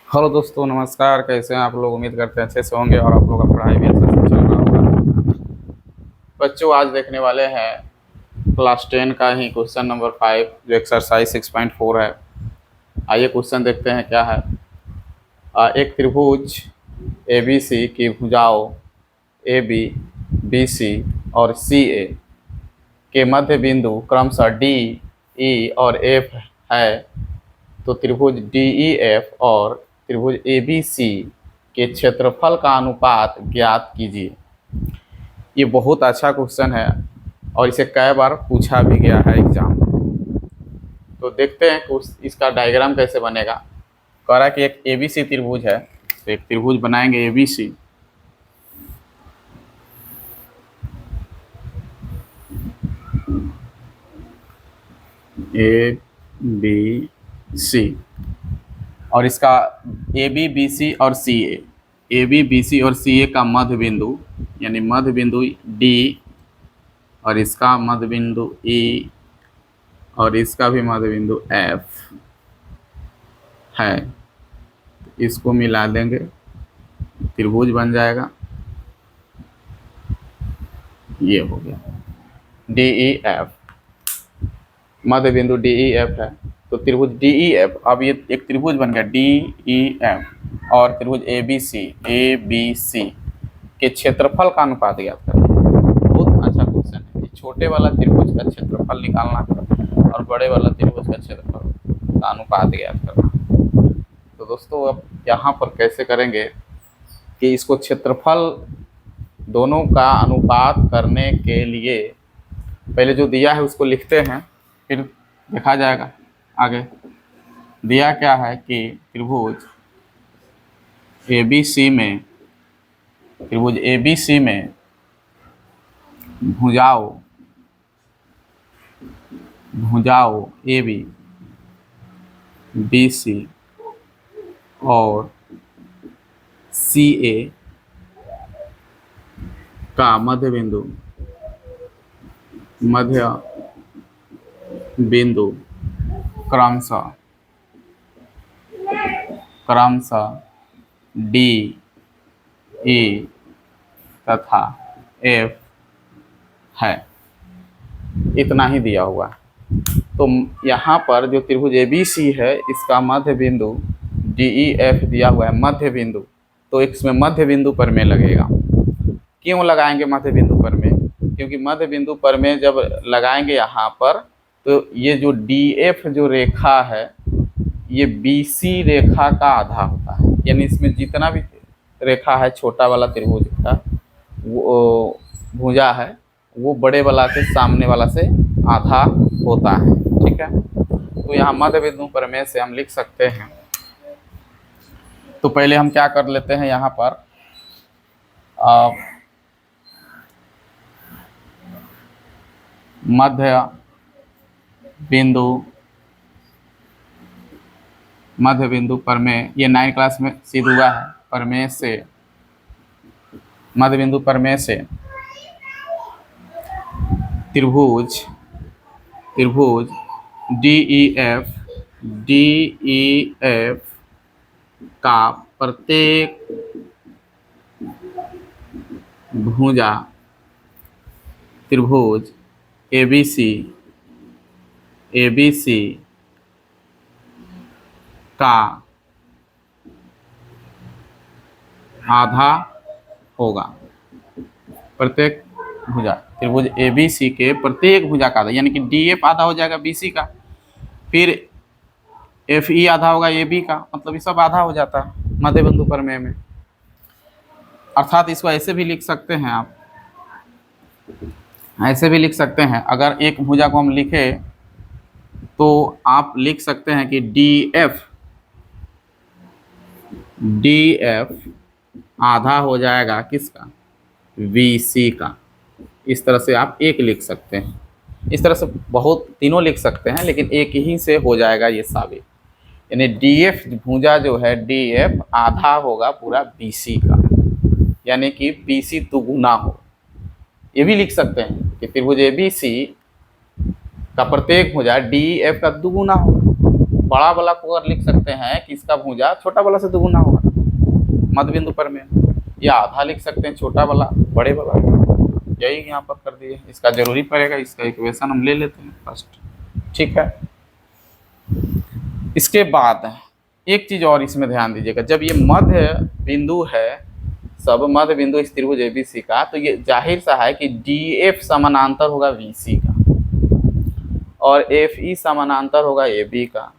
Hello दोस्तों, नमस्कार। कैसे हैं आप लोग? उम्मीद करते हैं अच्छे से होंगे और आप लोग का पढ़ाई भी अच्छे से चल रहा होगा। बच्चों, आज देखने वाले हैं क्लास 10 का ही क्वेश्चन नंबर 5 जो एक्सरसाइज 6.4 है। आइए क्वेश्चन देखते हैं क्या है। एक त्रिभुज ए बी सी की भुजाओं ए बी, बी सी और सी ए के मध्य बिंदु क्रमशः डी, ई और एफ है। तो त्रिभुज डी ई एफ और त्रिभुज ए बी सी के क्षेत्रफल का अनुपात ज्ञात कीजिए। ये बहुत अच्छा क्वेश्चन है और इसे कई बार पूछा भी गया है एग्जाम में। तो देखते हैं कि इसका डायग्राम कैसे बनेगा। कह रहा है कि एक ए बी सी त्रिभुज है, तो एक त्रिभुज बनाएंगे A B C. A B C और इसका ए बी, बी सी और सी ए बी, बी सी और सी ए का मध्य बिंदु यानी मध्य बिंदु डी और इसका मध्य बिंदु ई और इसका भी मध्य बिंदु एफ है। इसको मिला देंगे, त्रिभुज बन जाएगा। ये हो गया डी ई एफ, मध्य बिंदु डी ई एफ है। तो त्रिभुज डी ई एफ, अब ये एक त्रिभुज बन गया डी ई एफ और त्रिभुज ए बी सी के क्षेत्रफल का अनुपात ज्ञात करना। बहुत अच्छा क्वेश्चन है। ये छोटे वाला त्रिभुज का क्षेत्रफल निकालना और बड़े वाला त्रिभुज का क्षेत्रफल का अनुपात ज्ञात करना। तो दोस्तों, अब यहाँ पर कैसे करेंगे कि इसको क्षेत्रफल दोनों का अनुपात करने के लिए पहले जो दिया है उसको लिखते हैं, फिर देखा जाएगा आगे। दिया क्या है कि त्रिभुज ए बी सी में भुजाओं ए बी, बी सी और सी ए का मध्य बिंदु क्रमशः डी, ई तथा एफ है। इतना ही दिया हुआ है। तो यहाँ पर जो त्रिभुज ए बी सी है इसका मध्य बिंदु डी ई एफ दिया हुआ है, मध्य बिंदु। तो इसमें मध्य बिंदु पर में लगेगा। क्यों लगाएंगे मध्य बिंदु पर में? क्योंकि मध्य बिंदु पर में जब लगाएंगे यहाँ पर, तो ये जो डी एफ जो रेखा है ये बी सी रेखा का आधा होता है। यानी इसमें जितना भी रेखा है छोटा वाला त्रिभुज का वो भुजा है वो बड़े वाला के सामने वाला से आधा होता है। ठीक है, तो यहाँ मध्य बिंदु पर में से हम लिख सकते हैं। तो पहले हम क्या कर लेते हैं, यहाँ पर मध्य बिंदु पर में, ये 9 क्लास में सिद्ध हुआ है। परमेय से मध्य बिंदु परमेय से त्रिभुज डी ई एफ का प्रत्येक भुजा त्रिभुज ए बी सी का आधा होगा। प्रत्येक भुजा त्रिभुज ए बी सी के प्रत्येक भुजा का आधा, यानी कि डी एफ आधा हो जाएगा बी सी का, फिर एफ ई आधा होगा ए बी का। मतलब ये सब आधा हो जाता है मध्य बिंदु प्रमेय में। अर्थात इसको ऐसे भी लिख सकते हैं आप, ऐसे भी लिख सकते हैं। अगर एक भुजा को हम लिखें तो आप लिख सकते हैं कि डी एफ आधा हो जाएगा किसका? वी सी का। इस तरह से आप एक लिख सकते हैं। इस तरह से बहुत तीनों लिख सकते हैं, लेकिन एक ही से हो जाएगा ये साबित। यानी डी एफ भुजा जो है डी एफ आधा होगा पूरा बी सी का, यानी कि बी सी दुगुना हो। ये भी लिख सकते हैं कि त्रिभुज ए बी सी का प्रत्येक भुजा डी एफ का दुगुना होगा। बड़ा वाला को अगर लिख सकते हैं कि इसका भुजा छोटा वाला से दुगुना होगा मध्य बिंदु पर में, या आधा लिख सकते हैं छोटा वाला बड़े वाला, यही यहाँ पर कर दिए। इसका जरूरी पड़ेगा, इसका इक्वेशन हम ले लेते हैं फर्स्ट, ठीक है। इसके बाद एक चीज और इसमें ध्यान दीजिएगा, जब ये मध्य बिंदु है, सब मध्य बिंदु इस त्रिभुज एबीसी का, तो ये जाहिर सा है कि DF समानांतर होगा VC का, और FE समानांतर होगा AB का,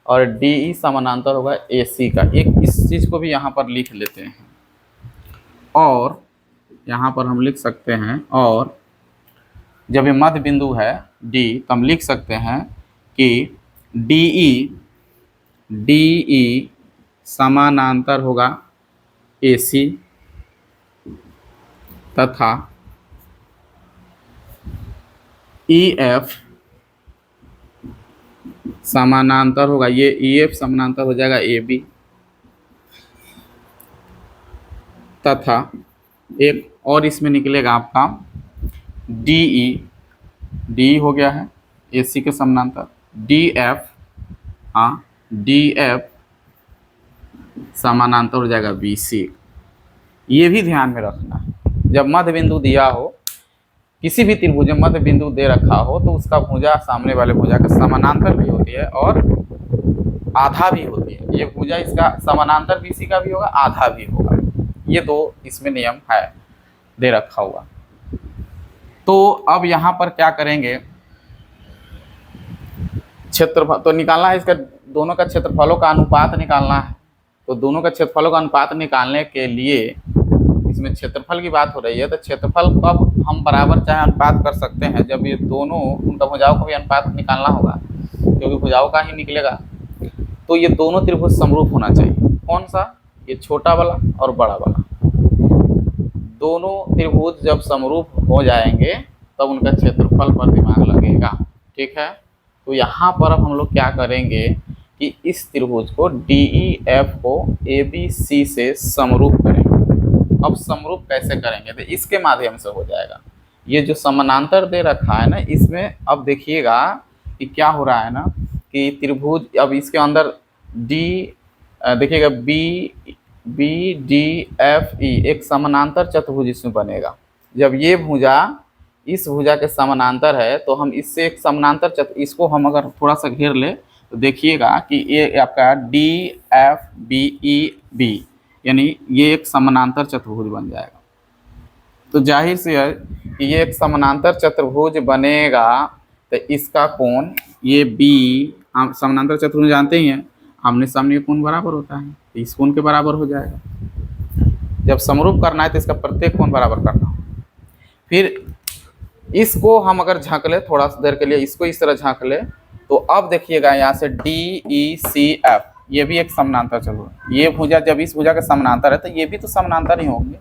और DE समानांतर होगा AC का। एक इस चीज को भी यहाँ पर लिख लेते हैं, और यहाँ पर हम लिख सकते हैं, और जब ये मध्य बिंदु है D, तो हम लिख सकते हैं कि DE समानांतर होगा AC तथा EF समानांतर होगा, ये EF समानांतर हो जाएगा AB, तथा एक और इसमें निकलेगा आपका DE हो गया है AC के समानांतर, DF समानांतर हो जाएगा BC। ये भी ध्यान में रखना है, जब मध्य बिंदु दिया हो, किसी भी त्रिभुज में मध्य बिंदु दे रखा हो, तो उसका भुजा सामने वाले भुजा का समानांतर भी होती है और आधा भी होती है। ये भुजा इसका समानांतर BC का भी होगा, आधा भी होगा। ये दो इसमें नियम है दे रखा हुआ। तो अब यहाँ पर क्या करेंगे, क्षेत्रफल तो निकालना है, इसका दोनों का क्षेत्रफलों का अनुपात निकालना है। तो दोनों का क्षेत्रफलों का अनुपात निकालने के लिए, इसमें क्षेत्रफल की बात हो रही है, तो क्षेत्रफल कब हम बराबर चाहे अनुपात कर सकते हैं, जब ये दोनों, उनका भुजाओं का भी अनुपात निकालना होगा, क्योंकि भुजाओं का ही निकलेगा। तो ये दोनों त्रिभुज समरूप होना चाहिए। कौन सा? ये छोटा वाला और बड़ा वाला, दोनों त्रिभुज जब समरूप हो जाएंगे तब उनका क्षेत्रफल पर दिमाग लगेगा, ठीक है। तो यहाँ पर अब हम लोग क्या करेंगे कि इस त्रिभुज को DEF को ABC से समरूप करेंगे। अब समरूप कैसे करेंगे, तो इसके माध्यम से हो जाएगा। ये जो समानांतर दे रखा है ना, इसमें अब देखिएगा कि क्या हो रहा है ना, कि त्रिभुज, अब इसके अंदर देखिएगा BDFE एक समानांतर चतुर्भुज इसमें बनेगा। जब ये भुजा इस भुजा के समानांतर है, तो हम इससे एक समानांतर इसको हम अगर थोड़ा सा घेर ले, तो देखिएगा कि ये आपका DFBEB, यानी ये एक समानांतर चतुर्भुज बन जाएगा। तो जाहिर सी है कि ये एक समानांतर चतुर्भुज बनेगा, तो इसका कोण ये B, समानांतर चतुर्भुज जानते ही हैं, आमने सामने का कोण बराबर होता है, तो इस कोण के बराबर हो जाएगा। जब समरूप करना है तो इसका प्रत्येक कोण बराबर करना हो। फिर इसको हम अगर झाँक ले थोड़ा सा देर के लिए, इसको इस तरह झाँक ले, तो अब देखिएगा यहाँ से DECF, ये भी एक समानांतर चतुर्भुज। ये भुजा जब इस भुजा का समानांतर है, तो ये भी तो समानांतर ही होंगे,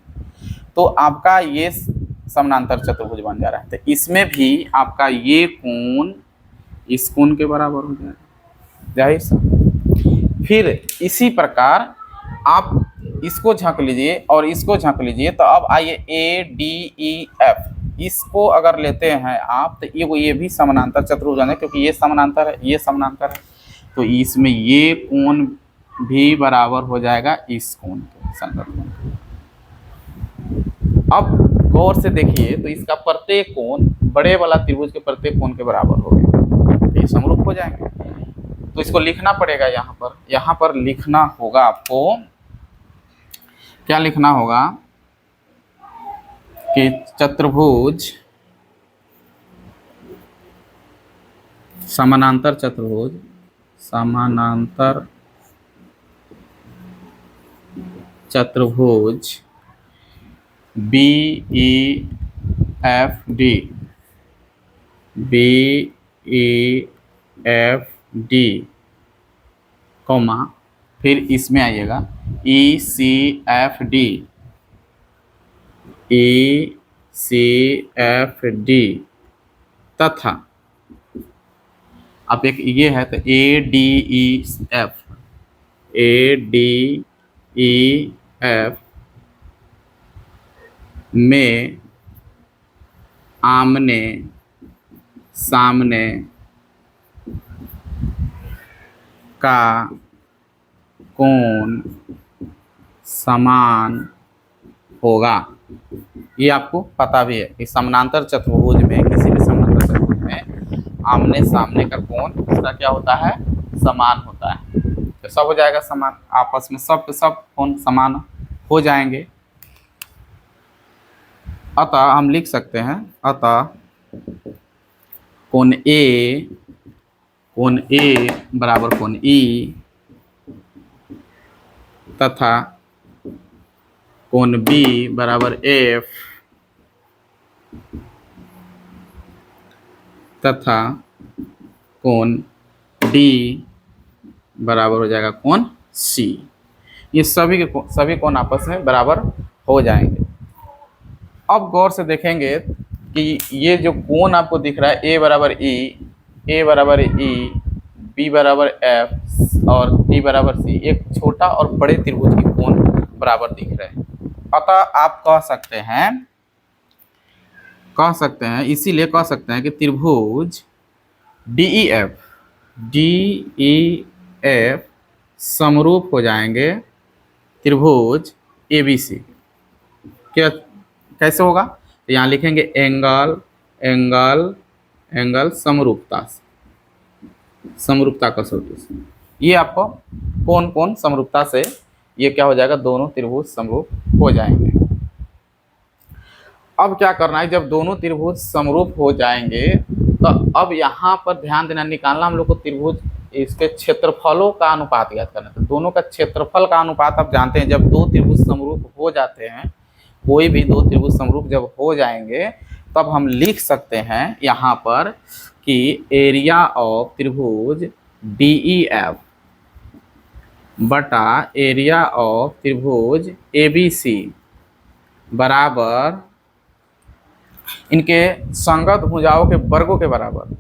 तो आपका ये समानांतर चतुर्भुज बन जा रहा है। तो इसमें भी आपका ये कोण इस कोण के बराबर हो जाएगा, जाहिर सा। फिर इसी प्रकार आप इसको झाँक लीजिए और इसको झाँक लीजिए, तो अब आइए ADEF, इसको अगर लेते हैं आप, तो ये भी समानांतर चतुर्भुज है, क्योंकि ये समानांतर है, ये समानांतर है, तो इसमें ये कोण भी बराबर हो जाएगा इस कोण के, संगत कोण। अब गौर से देखिए, तो इसका प्रत्येक कोण बड़े वाला त्रिभुज के प्रत्येक कोण के बराबर हो गया, ये समरूप हो जाएंगे। तो इसको लिखना पड़ेगा, यहाँ पर लिखना होगा आपको, क्या लिखना होगा कि चतुर्भुज, समानांतर चतुर्भुज, समानांतर चतुर्भुज BEFD, कॉमा, फिर इसमें आइएगा ECFD तथा अब एक ये है, तो ADEF में आमने सामने का कोण समान होगा। ये आपको पता भी है कि समानांतर चतुर्भुज में, किसी भी समानांतर चतुर्भुज में आमने सामने का कोण उसका क्या होता है, समान होता है। तो सब हो जाएगा समान, आपस में सब के सब कोण समान हो जाएंगे। अतः हम लिख सकते हैं, अतः कोण ए बराबर कोण ई तथा कोण बी बराबर एफ तथा कोण डी बराबर हो जाएगा कोण सी। ये सभी कोण आपस में बराबर हो जाएंगे। अब गौर से देखेंगे कि ये जो कोण आपको दिख रहा है ए बराबर ई, बी बराबर एफ और डी बराबर सी, एक छोटा और बड़े त्रिभुज के कोण बराबर दिख रहे हैं। अतः आप कह सकते हैं इसीलिए कह सकते हैं कि त्रिभुज डी ई एफ समरूप हो जाएंगे त्रिभुज ABC। क्या कैसे होगा, तो यहाँ लिखेंगे एंगल समरूपता का सूत्र। ये आपको कौन समरूपता से ये क्या हो जाएगा, दोनों त्रिभुज समरूप हो जाएंगे। अब क्या करना है, जब दोनों त्रिभुज समरूप हो जाएंगे तो अब यहाँ पर ध्यान देना, निकालना हम लोग को त्रिभुज इसके क्षेत्रफलों का अनुपात याद करना। तो दोनों का क्षेत्रफल का अनुपात आप जानते हैं, जब दो त्रिभुज समरूप हो जाते हैं, कोई भी दो त्रिभुज समरूप जब हो जाएंगे तब हम लिख सकते हैं यहाँ पर कि एरिया ऑफ त्रिभुज DEF बटा एरिया ऑफ त्रिभुज ABC बराबर इनके संगत भुजाओं के वर्गों के बराबर,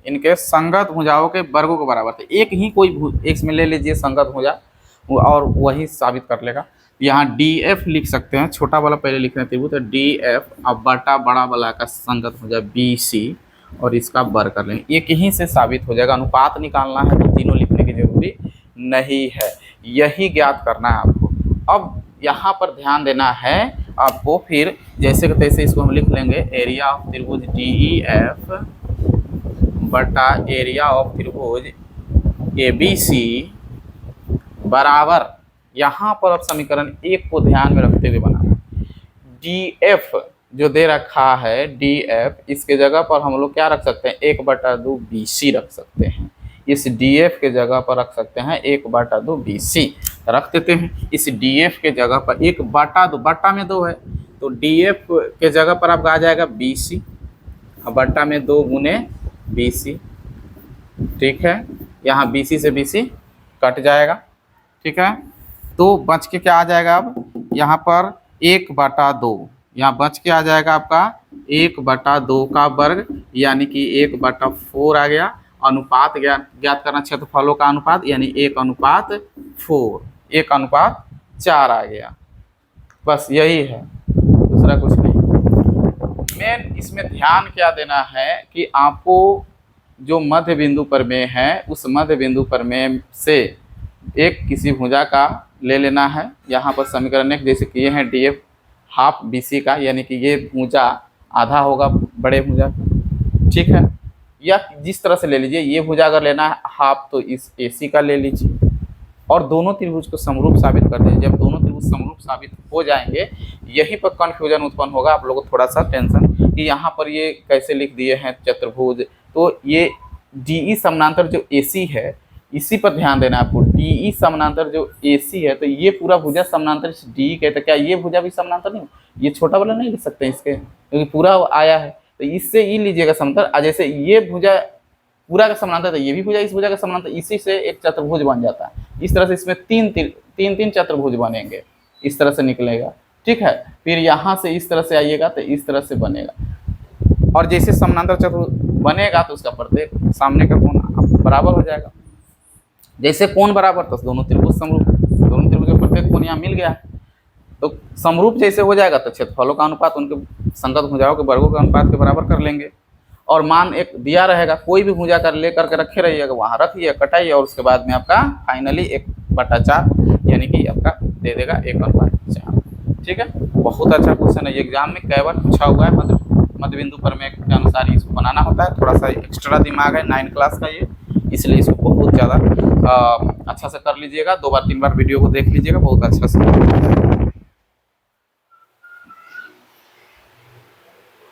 इनके संगत भुजाओं के वर्गों के बराबर। तो एक ही कोई एक में ले लीजिए संगत भुजा और वही साबित कर लेगा। यहाँ DF लिख सकते हैं, छोटा वाला पहले लिख रहे हैं त्रिभुज, तो DF अब बटा बड़ा वाला का संगत भुजा BC और इसका वर्ग कर लेंगे, एक ही से साबित हो जाएगा। अनुपात निकालना है तो तीनों लिखने की जरूरी नहीं है, यही ज्ञात करना है आपको। अब यहाँ पर ध्यान देना है आपको, फिर जैसे कि तैसे इसको हम लिख लेंगे, एरिया ऑफ त्रिभुज DEF बटा एरिया ऑफ त्रिभुज ABC बराबर, यहाँ पर अब समीकरण 1 को ध्यान में रखते हुए बनाना। DF जो दे रखा है DF, इसके जगह पर हम लोग क्या रख सकते हैं, 1/2 BC रख सकते हैं। इस DF के जगह पर रख सकते हैं 1/2 BC रख देते हैं। इस DF के जगह पर 1/2, बट्टा में 2 है तो DF के जगह पर आपका आ जाएगा BC, बट्टा में 2 गुने BC। ठीक है, यहाँ BC से BC कट जाएगा। ठीक है, तो बच के क्या आ जाएगा, अब यहाँ पर 1/2, यहाँ बच के आ जाएगा आपका 1/2 का वर्ग, यानी कि 1/4 आ गया। अनुपात ज्ञात करना, क्षेत्रफलों का अनुपात, यानी 1/4, 1/4 आ गया। बस यही है, दूसरा कुछ नहीं। मेन इसमें ध्यान क्या देना है कि आपको जो मध्य बिंदु पर में है, उस मध्य बिंदु पर में से एक किसी भुजा का ले लेना है। यहाँ पर समीकरण एक जैसे कि ये है DF हाफ BC का, यानी कि ये भुजा आधा होगा बड़े भुजा। ठीक है, या जिस तरह से ले लीजिए, ये भुजा अगर लेना है हाफ तो इस AC का ले लीजिए और दोनों त्रिभुज को समरूप साबित कर दीजिए। जब दोनों त्रिभुज समरूप साबित हो जाएंगे, यहीं पर कन्फ्यूजन उत्पन्न होगा आप लोगों को थोड़ा सा टेंशन कि यहाँ पर ये कैसे लिख दिए हैं चतुर्भुज। तो ये DE समानांतर जो AC है, इसी पर ध्यान देना है आपको। DE समानांतर जो AC है, तो ये पूरा भुजा समानांतर DE के, तो क्या ये भुजा भी समानांतर नहीं, ये छोटा वाला नहीं लिख सकते इसके, क्योंकि पूरा आया है, तो इससे ये लीजिएगा समानांतर। जैसे ये भुजा पूरा का समानांतर, तो ये भी भुजा इस भुजा का समानांतर, इसी से एक चतुर्भुज बन जाता है। इस तरह से इसमें तीन चतुर्भुज बनेंगे, इस तरह से निकलेगा। ठीक है, फिर यहाँ से इस तरह से आइएगा तो इस तरह से बनेगा, और जैसे समानांतर चतुर्भुज बनेगा तो उसका प्रत्येक सामने का कोण बराबर हो जाएगा। जैसे कोण बराबर, तो दोनों त्रिभुज समरूप, दोनों त्रिभुज का प्रत्येक कोण यहाँ मिल गया है। तो समरूप जैसे हो जाएगा तो क्षेत्रफलों का अनुपात उनके संगत भुजाओं के वर्गों के अनुपात के बराबर कर लेंगे। और मान एक दिया रहेगा, कोई भी भुजा कर लेकर के रखे रहिएगा, वहाँ रखिए, कटाइए और उसके बाद में आपका फाइनली 1/4 यानी कि आपका दे देगा 1/4। ठीक है, बहुत अच्छा क्वेश्चन है। ये एग्जाम में कई बार पूछा हुआ है, मध्य बिंदु प्रमेय के अनुसार ही इसको बनाना होता है। थोड़ा सा एक्स्ट्रा दिमाग है 9 क्लास का ये, इसलिए इसको बहुत ज़्यादा अच्छा से कर लीजिएगा। 2 बार 3 बार वीडियो को देख लीजिएगा, बहुत अच्छा से